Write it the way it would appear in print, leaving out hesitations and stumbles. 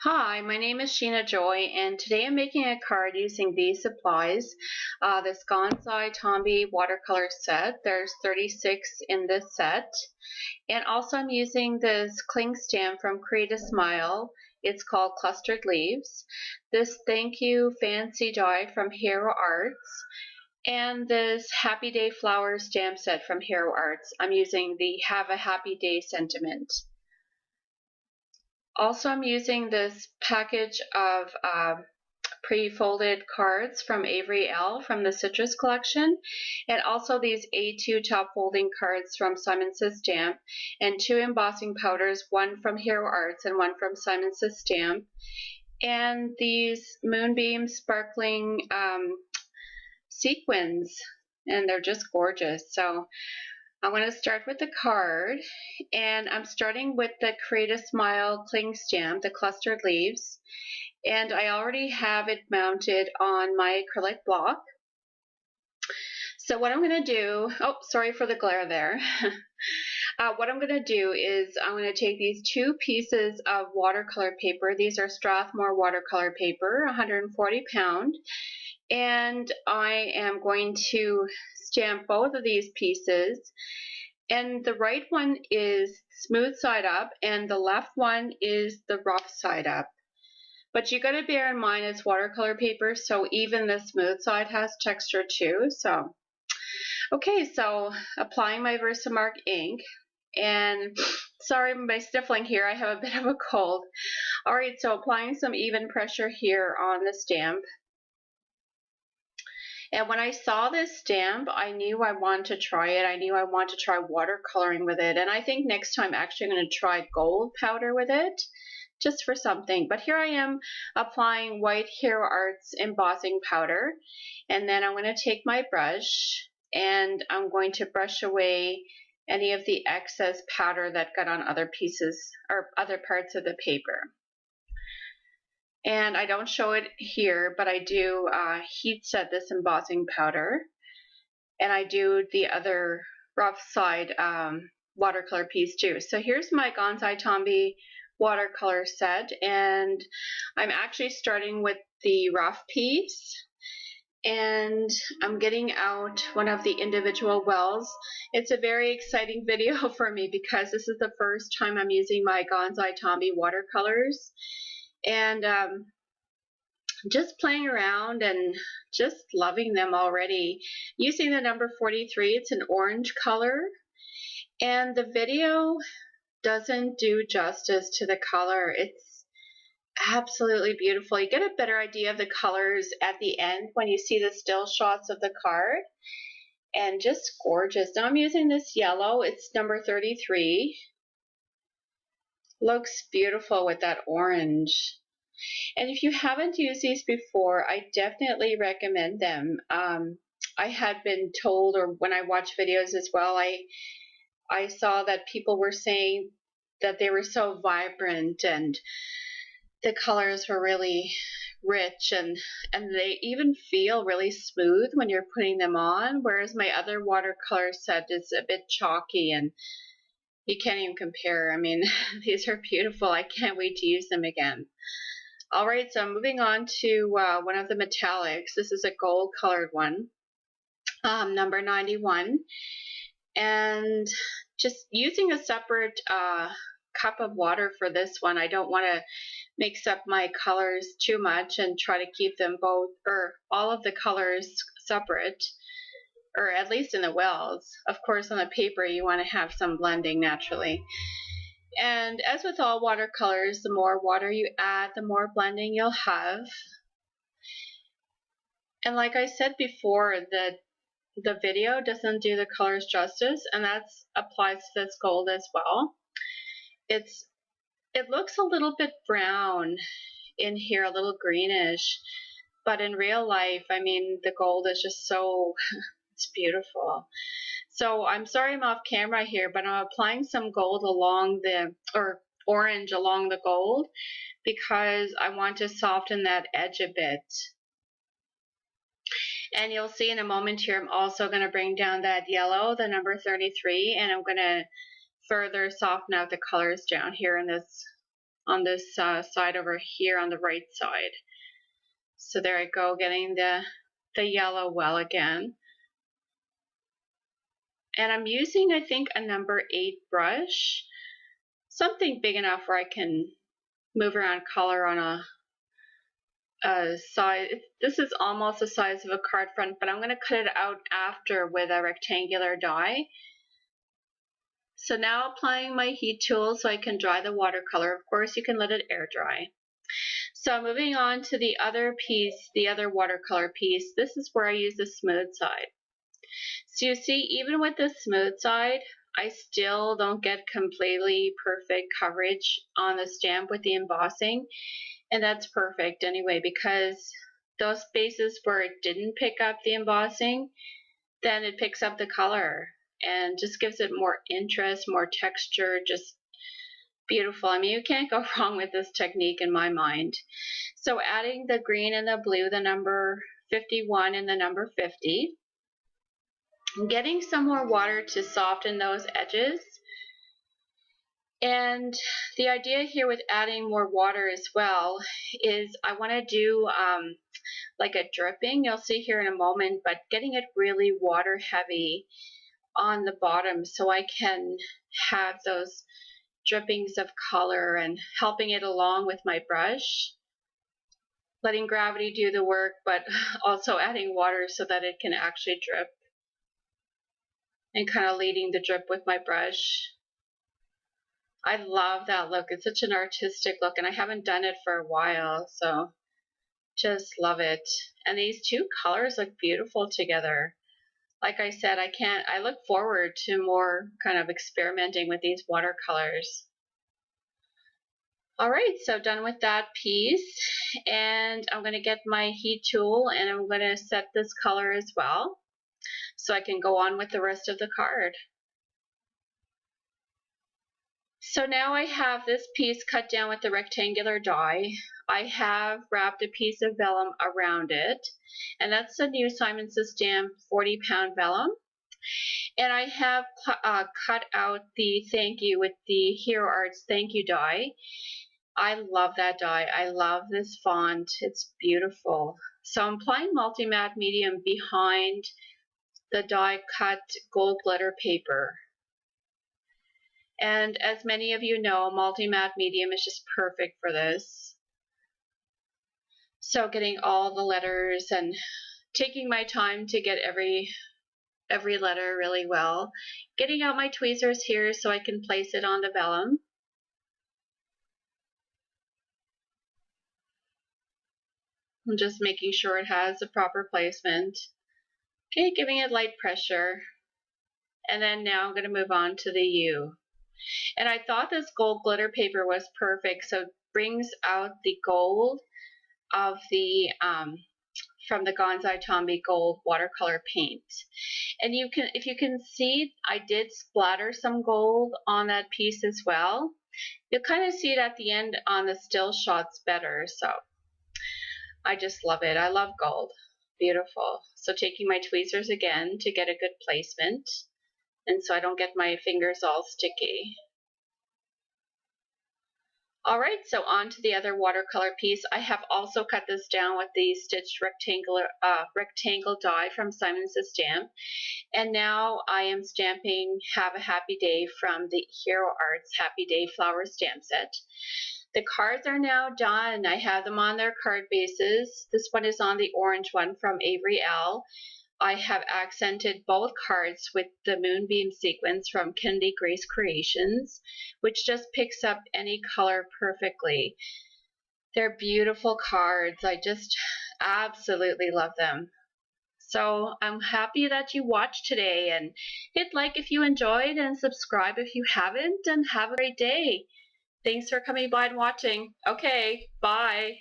Hi, my name is Sheena Joy, and today I'm making a card using these supplies. This Gansai Tambi watercolor set. There's 36 in this set. And also I'm using this cling stamp from Create a Smile. It's called Clustered Leaves. This Thank You Fancy die from Hero Arts. And this Happy Day Flower stamp set from Hero Arts. I'm using the Have a Happy Day sentiment. Also, I'm using this package of pre-folded cards from Avery L. from the Citrus collection, and also these A2 top folding cards from Simon Says Stamp, and 2 embossing powders, one from Hero Arts and one from Simon Says Stamp, and these Moonbeam sparkling sequins, and they're just gorgeous. So I'm going to start with the card, and I'm starting with the Create a Smile cling stamp, the clustered leaves, and I already have it mounted on my acrylic block. So what I'm going to do, oh, sorry for the glare there. What I'm going to do is I'm going to take these 2 pieces of watercolor paper. These are Strathmore watercolor paper, 140 pound, and I am going to stamp both of these pieces, and the right one is smooth side up and the left one is the rough side up. But you got to bear in mind it's watercolor paper, so even the smooth side has texture too. So okay, so applying my Versamark ink, and sorry my sniffling here, I have a bit of a cold. Alright, so applying some even pressure here on the stamp. And when I saw this stamp, I knew I wanted to try it. I knew I wanted to try watercoloring with it. And I think next time actually I'm going to try gold powder with it, just for something. But here I am applying white Hero Arts embossing powder. And then I'm going to take my brush and I'm going to brush away any of the excess powder that got on other pieces or other parts of the paper. And I don't show it here, but I do heat set this embossing powder, and I do the other rough side watercolor piece too. So here's my Gansai Tambi watercolor set, and I'm actually starting with the rough piece, and I'm getting out one of the individual wells. It's a very exciting video for me because this is the first time I'm using my Gansai Tambi watercolors. And just playing around and just loving them already. Using the number 43, it's an orange color, and the video doesn't do justice to the color. It's absolutely beautiful. You get a better idea of the colors at the end when you see the still shots of the card, and just gorgeous. Now I'm using this yellow, it's number 33. Looks beautiful with that orange. And if you haven't used these before, I definitely recommend them. I had been told, or when I watched videos as well, I saw that people were saying that they were so vibrant and the colors were really rich, and they even feel really smooth when you're putting them on, whereas my other watercolor set is a bit chalky and you can't even compare. I mean, these are beautiful. I can't wait to use them again. Alright, so I'm moving on to one of the metallics. This is a gold colored one, number 91. And just using a separate cup of water for this one. I don't want to mix up my colors too much and try to keep them both, or all of the colors separate, or at least in the wells. Of course, on the paper you want to have some blending naturally. And as with all watercolors, the more water you add, the more blending you'll have. And like I said before, the video doesn't do the colors justice, and that applies to this gold as well. It looks a little bit brown in here, a little greenish, but in real life, I mean, the gold is just so, it's beautiful. So I'm sorry I'm off camera here, but I'm applying some gold along the, or orange along the gold, because I want to soften that edge a bit. And you'll see in a moment here, I'm also going to bring down that yellow, the number 33, and I'm going to further soften out the colors down here in this on this side over here on the right side. So there I go, getting the yellow well again. And I'm using, I think, a number 8 brush, something big enough where I can move around color on a size. This is almost the size of a card front, but I'm going to cut it out after with a rectangular die. So now applying my heat tool so I can dry the watercolor. Of course, you can let it air dry. So moving on to the other piece, the other watercolor piece, this is where I use the smooth side. So you see, even with the smooth side, I still don't get completely perfect coverage on the stamp with the embossing. And that's perfect anyway, because those spaces where it didn't pick up the embossing, then it picks up the color and just gives it more interest, more texture, just beautiful. I mean, you can't go wrong with this technique in my mind. So adding the green and the blue, the number 51 and the number 50. Getting some more water to soften those edges. And the idea here with adding more water as well is I want to do like a dripping, you'll see here in a moment, but getting it really water heavy on the bottom so I can have those drippings of color and helping it along with my brush. Letting gravity do the work, but also adding water so that it can actually drip. And kind of leading the drip with my brush. I love that look. It's such an artistic look, and I haven't done it for a while, so just love it. And these two colors look beautiful together. Like I said, I look forward to more kind of experimenting with these watercolors. All right, so done with that piece, and I'm going to get my heat tool and I'm going to set this color as well so I can go on with the rest of the card. So now I have this piece cut down with the rectangular die. I have wrapped a piece of vellum around it, and that's the new Simon Says Stamp 40-pound vellum. And I have cut out the thank you with the Hero Arts thank you die. I love that die. I love this font. It's beautiful. So I'm applying multi-matte medium behind the die cut gold glitter paper. And as many of you know, multi-matte medium is just perfect for this. So getting all the letters and taking my time to get every letter really well. Getting out my tweezers here so I can place it on the vellum. I'm just making sure it has the proper placement. Okay, giving it light pressure. And then now I'm going to move on to the U. And I thought this gold glitter paper was perfect, so it brings out the gold of the from the Gansai Tambi gold watercolor paint. And you can, if you can see, I did splatter some gold on that piece as well. You'll kind of see it at the end on the still shots better. So I just love it. I love gold. Beautiful. So taking my tweezers again to get a good placement, and so I don't get my fingers all sticky. All right, so on to the other watercolor piece. I have also cut this down with the stitched rectangle die from Simon Says Stamp. And now I am stamping Have a Happy Day from the Hero Arts Happy Day Flower Stamp Set. The cards are now done. I have them on their card bases. This one is on the orange one from Avery L. I have accented both cards with the Moonbeam sequins from Kennedy Grace Creations, which just picks up any color perfectly. They're beautiful cards. I just absolutely love them. So I'm happy that you watched today, and hit like if you enjoyed and subscribe if you haven't, and have a great day. Thanks for coming by and watching. Okay, bye.